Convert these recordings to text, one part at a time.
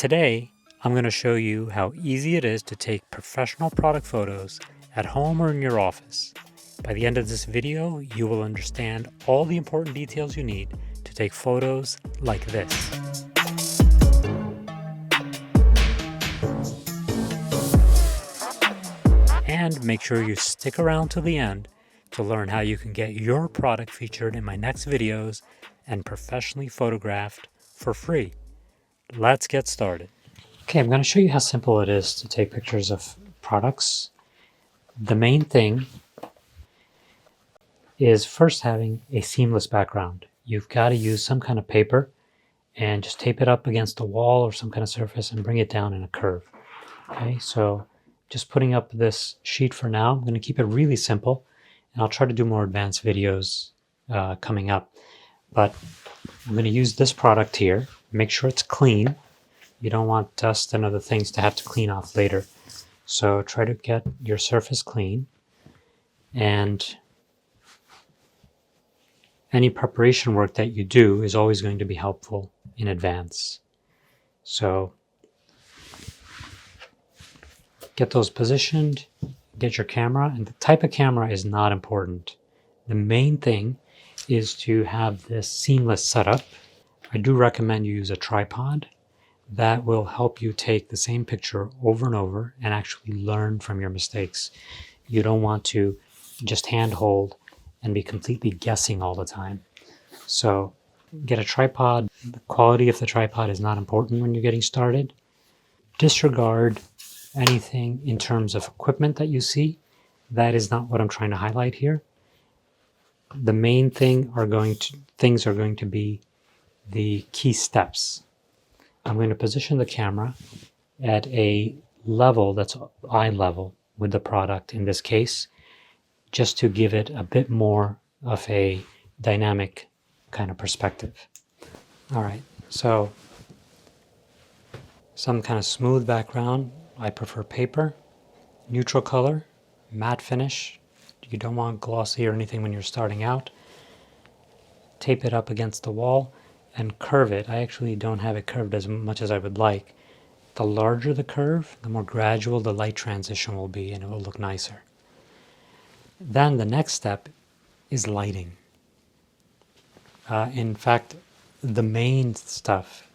Today, I'm going to show you how easy it is to take professional product photos at home or in your office. By the end of this video, you will understand all the important details you need to take photos like this. And make sure you stick around to the end to learn how you can get your product featured in my next videos and professionally photographed for free. Let's get started. Okay, I'm going to show you how simple it is to take pictures of products. The main thing is first having a seamless background. You've got to use some kind of paper and just tape it up against a wall or some kind of surface and bring it down in a curve. Okay, so just putting up this sheet for now. I'm going to keep it really simple, and I'll try to do more advanced videos coming up. But I'm going to use this product here. Make sure it's clean. You don't want dust and other things to have to clean off later. So try to get your surface clean. And any preparation work that you do is always going to be helpful in advance. So get those positioned, get your camera, and the type of camera is not important. The main thing is to have this seamless setup. I do recommend you use a tripod. That will help you take the same picture over and over and actually learn from your mistakes. You don't want to just handhold and be completely guessing all the time. So get a tripod. The quality of the tripod is not important when you're getting started. Disregard anything in terms of equipment that you see. That is not what I'm trying to highlight here. The main things are going to be the key steps. I'm going to position the camera at a level that's eye level with the product in this case, just to give it a bit more of a dynamic kind of perspective. All right, so some kind of smooth background. I prefer paper, neutral color, matte finish. You don't want glossy or anything when you're starting out. Tape it up against the wall and curve it. I actually don't have it curved as much as I would like. The larger the curve, the more gradual the light transition will be, and it will look nicer. Then the next step is lighting. In fact, the main stuff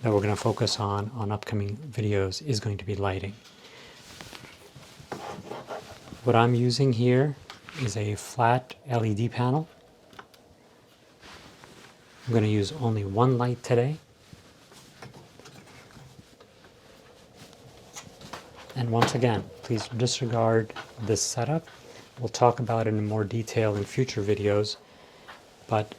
that we're going to focus on upcoming videos is going to be lighting. What I'm using here is a flat LED panel. I'm going to use only one light today. And once again, please disregard this setup. We'll talk about it in more detail in future videos, but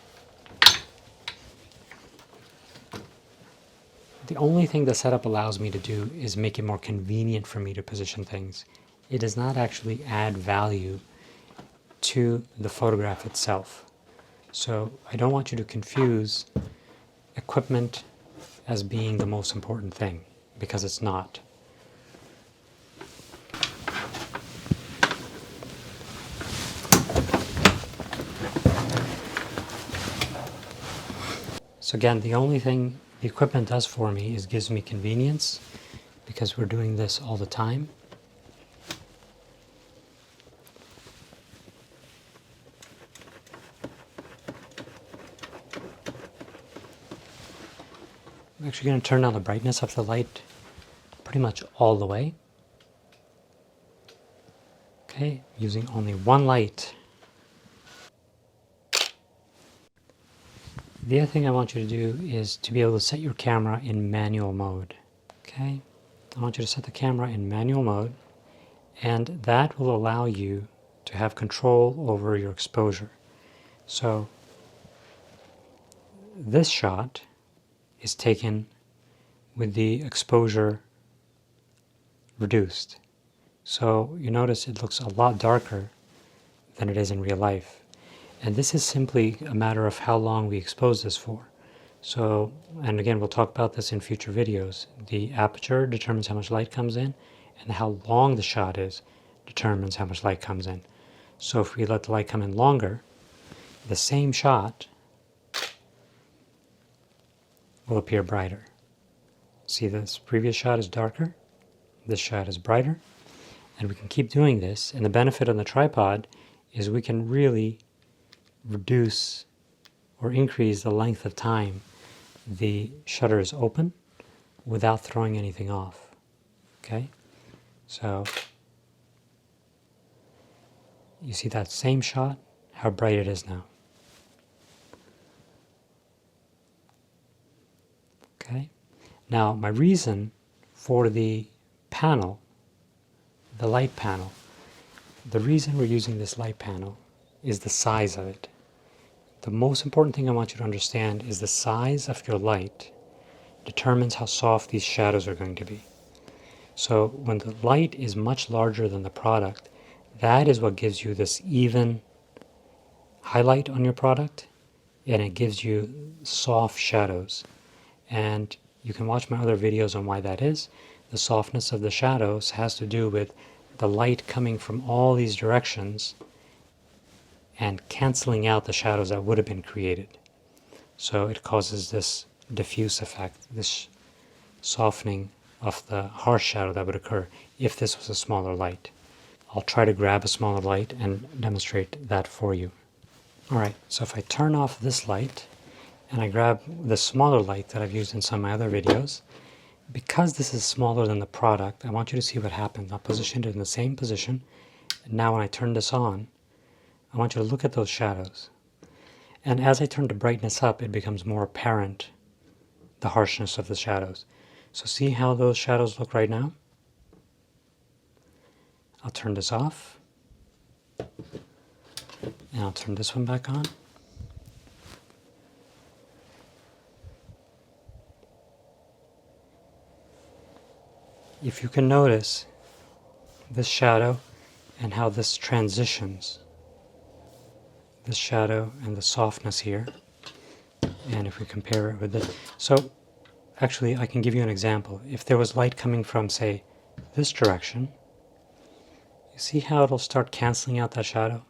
the only thing the setup allows me to do is make it more convenient for me to position things. It does not actually add value to the photograph itself. So I don't want you to confuse equipment as being the most important thing, because it's not. So again, the only thing the equipment does for me is gives me convenience, because we're doing this all the time. I'm actually going to turn down the brightness of the light pretty much all the way. Okay, using only one light. The other thing I want you to do is to be able to set your camera in manual mode. Okay, I want you to set the camera in manual mode, and that will allow you to have control over your exposure. So this shot is taken with the exposure reduced. So you notice it looks a lot darker than it is in real life. And this is simply a matter of how long we expose this for. So, and again, we'll talk about this in future videos. The aperture determines how much light comes in, and how long the shot is determines how much light comes in. So if we let the light come in longer, the same shot will appear brighter. See, this previous shot is darker, this shot is brighter, and we can keep doing this. And the benefit on the tripod is we can really reduce or increase the length of time the shutter is open without throwing anything off. Okay, so you see that same shot, how bright it is now. Okay, now my reason for the panel, the light panel, the reason we're using this light panel is the size of it. The most important thing I want you to understand is the size of your light determines how soft these shadows are going to be. So when the light is much larger than the product, that is what gives you this even highlight on your product, and it gives you soft shadows. And you can watch my other videos on why that is. The softness of the shadows has to do with the light coming from all these directions and canceling out the shadows that would have been created. So it causes this diffuse effect, this softening of the harsh shadow that would occur if this was a smaller light. I'll try to grab a smaller light and demonstrate that for you. Alright, so if I turn off this light and I grab the smaller light that I've used in some of my other videos, because this is smaller than the product, I want you to see what happens. I'll position it in the same position. And now when I turn this on, I want you to look at those shadows. And as I turn the brightness up, it becomes more apparent, the harshness of the shadows. So see how those shadows look right now? I'll turn this off. And I'll turn this one back on. If you can notice this shadow and how this transitions, this shadow and the softness here, and if we compare it with this, so actually I can give you an example. If there was light coming from, say, this direction, you see how it'll start canceling out that shadow?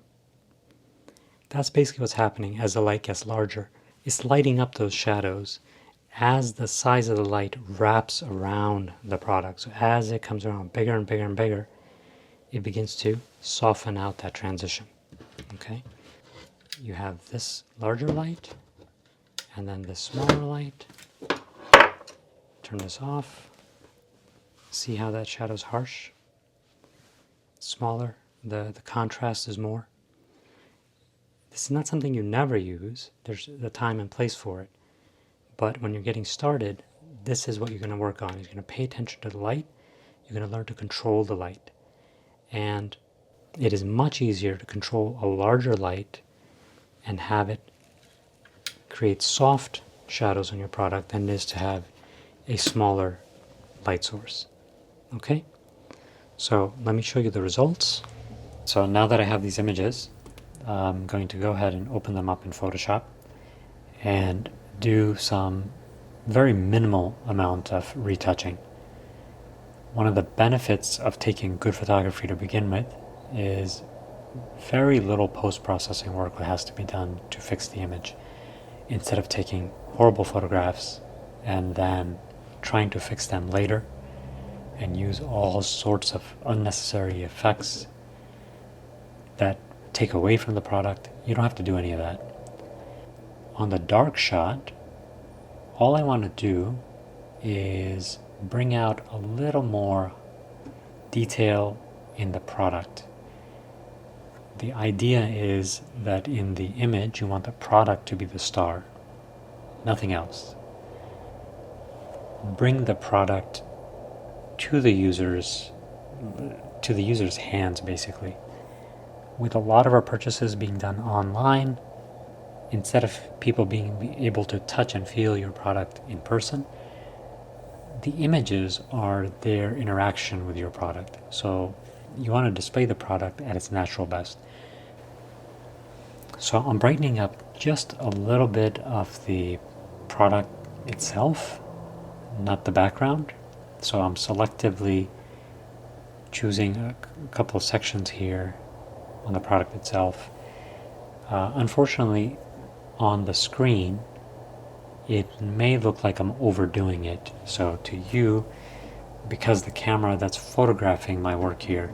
That's basically what's happening as the light gets larger. It's lighting up those shadows as the size of the light wraps around the product. So as it comes around bigger and bigger and bigger, it begins to soften out that transition. Okay? You have this larger light and then this smaller light. Turn this off. See how that shadow's harsh? Smaller, the contrast is more. This is not something you never use. There's the time and place for it. But when you're getting started, this is what you're going to work on. You're going to pay attention to the light. You're going to learn to control the light. And it is much easier to control a larger light and have it create soft shadows on your product than it is to have a smaller light source. Okay? So let me show you the results. So now that I have these images, I'm going to go ahead and open them up in Photoshop and do some very minimal amount of retouching. One of the benefits of taking good photography to begin with is very little post-processing work that has to be done to fix the image, instead of taking horrible photographs and then trying to fix them later and use all sorts of unnecessary effects that take away from the product. You don't have to do any of that. On the dark shot, all I want to do is bring out a little more detail in the product. The idea is that in the image, you want the product to be the star, nothing else. Bring the product to the user's hands, basically. With a lot of our purchases being done online, instead of people being able to touch and feel your product in person, the images are their interaction with your product. So you want to display the product at its natural best. So I'm brightening up just a little bit of the product itself, not the background. So I'm selectively choosing a couple of sections here on the product itself. Unfortunately, on the screen, it may look like I'm overdoing it. So to you, because the camera that's photographing my work here,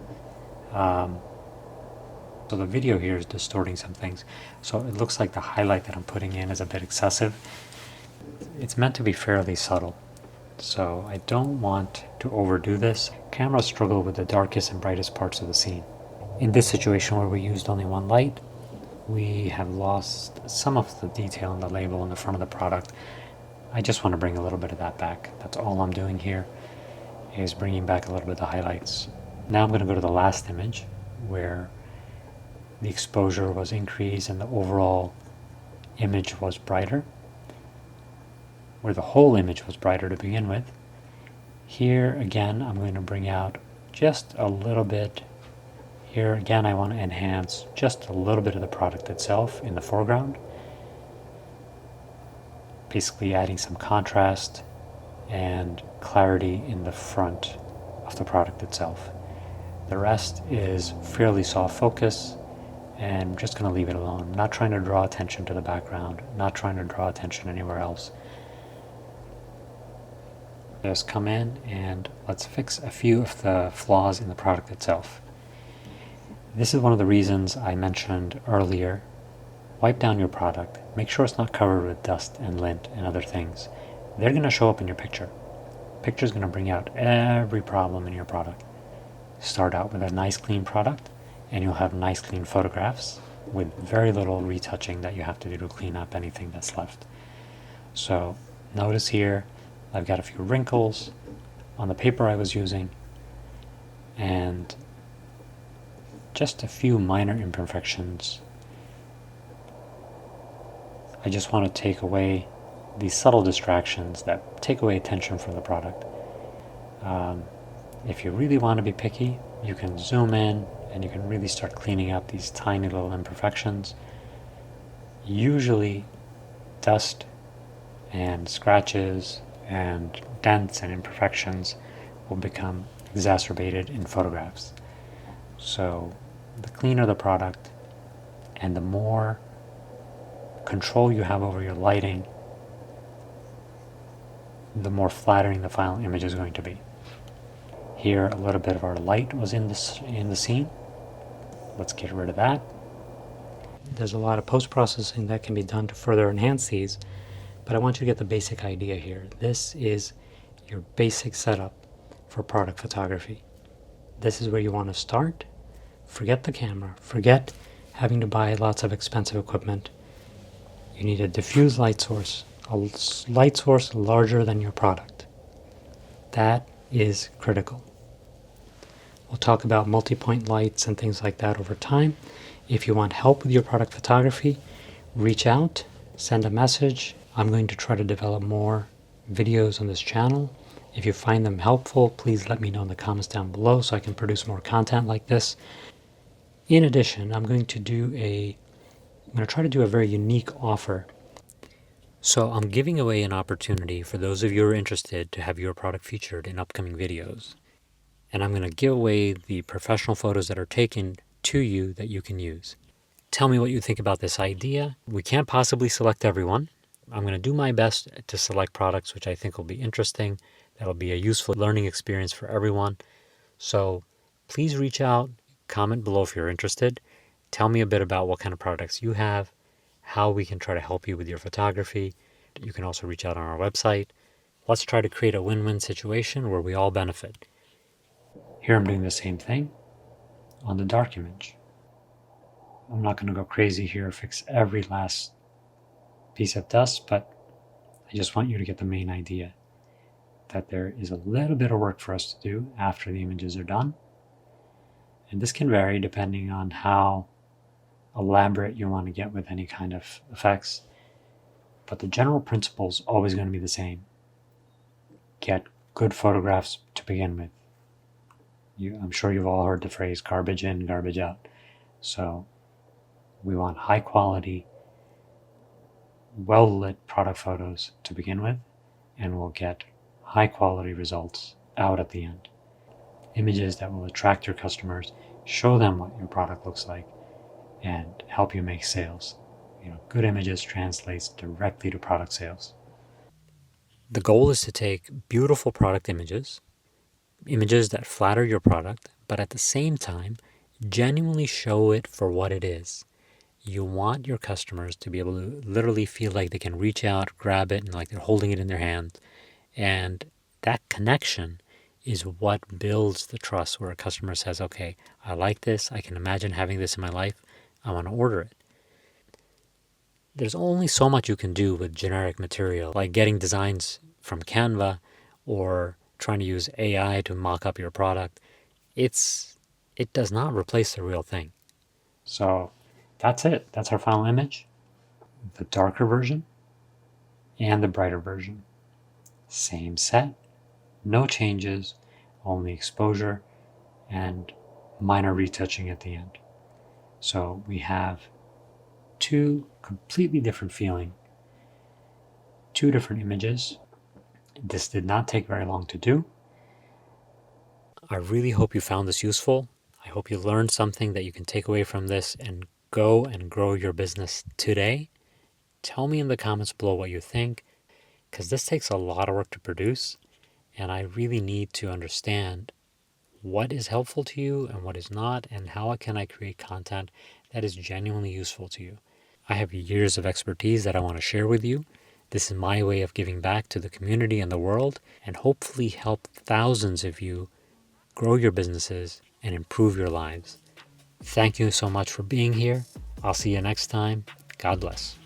so the video here is distorting some things. So it looks like the highlight that I'm putting in is a bit excessive. It's meant to be fairly subtle. So I don't want to overdo this. Cameras struggle with the darkest and brightest parts of the scene. In this situation where we used only one light, we have lost some of the detail in the label in the front of the product. I just want to bring a little bit of that back. That's all I'm doing here, is bringing back a little bit of the highlights. Now I'm going to go to the last image where the exposure was increased and the overall image was brighter, where the whole image was brighter to begin with. Here again, I'm going to bring out just a little bit. Here again, I want to enhance just a little bit of the product itself in the foreground, basically adding some contrast and clarity in the front of the product itself. The rest is fairly soft focus, and I'm just going to leave it alone. I'm not trying to draw attention to the background, not trying to draw attention anywhere else. Just come in and let's fix a few of the flaws in the product itself. This is one of the reasons I mentioned earlier. Wipe down your product. Make sure it's not covered with dust and lint and other things. They're going to show up in your picture. Picture's going to bring out every problem in your product. Start out with a nice clean product, and you'll have nice clean photographs with very little retouching that you have to do to clean up anything that's left. So notice here I've got a few wrinkles on the paper I was using and just a few minor imperfections. I just want to take away these subtle distractions that take away attention from the product. If you really want to be picky, you can zoom in and you can really start cleaning up these tiny little imperfections. Usually dust and scratches and dents and imperfections will become exacerbated in photographs. So the cleaner the product and the more control you have over your lighting, the more flattering the final image is going to be. Here a little bit of our light was in the scene. Let's get rid of that. There's a lot of post-processing that can be done to further enhance these, but I want you to get the basic idea here. This is your basic setup for product photography. This is where you want to start. Forget the camera. Forget having to buy lots of expensive equipment. You need a diffuse light source, a light source larger than your product. That is critical. We'll talk about multi-point lights and things like that over time. If you want help with your product photography, reach out, send a message. I'm going to try to develop more videos on this channel. If you find them helpful, please let me know in the comments down below so I can produce more content like this. In addition, I'm going to try to do a very unique offer. So I'm giving away an opportunity for those of you who are interested to have your product featured in upcoming videos. And I'm going to give away the professional photos that are taken to you that you can use. Tell me what you think about this idea. We can't possibly select everyone. I'm going to do my best to select products which I think will be interesting. That'll be a useful learning experience for everyone. So please reach out, comment below if you're interested. Tell me a bit about what kind of products you have, how we can try to help you with your photography. You can also reach out on our website. Let's try to create a win-win situation where we all benefit. Here I'm doing the same thing on the dark image. I'm not going to go crazy here, fix every last piece of dust, but I just want you to get the main idea that there is a little bit of work for us to do after the images are done. And this can vary depending on how elaborate you want to get with any kind of effects. But the general principle is always going to be the same. Get good photographs to begin with. I'm sure you've all heard the phrase garbage in, garbage out. So we want high quality, well-lit product photos to begin with, and we'll get high quality results out at the end. Images that will attract your customers, show them what your product looks like, and help you make sales. Good images translates directly to product sales. The goal is to take beautiful product images, images that flatter your product, but at the same time, genuinely show it for what it is. You want your customers to be able to literally feel like they can reach out, grab it, and like they're holding it in their hand. And that connection is what builds the trust where a customer says, okay, I like this. I can imagine having this in my life. I want to order it. There's only so much you can do with generic material, like getting designs from Canva or trying to use AI to mock up your product. It does not replace the real thing. So that's it. That's our final image. The darker version and the brighter version. Same set, no changes, only exposure and minor retouching at the end. So we have two completely different feeling, two different images. This did not take very long to do. I really hope you found this useful. I hope you learned something that you can take away from this and go and grow your business today. Tell me in the comments below what you think, because this takes a lot of work to produce, and I really need to understand what is helpful to you and what is not, and how can I create content that is genuinely useful to you. I have years of expertise that I want to share with you. This is my way of giving back to the community and the world, and hopefully help thousands of you grow your businesses and improve your lives. Thank you so much for being here. I'll see you next time. God bless.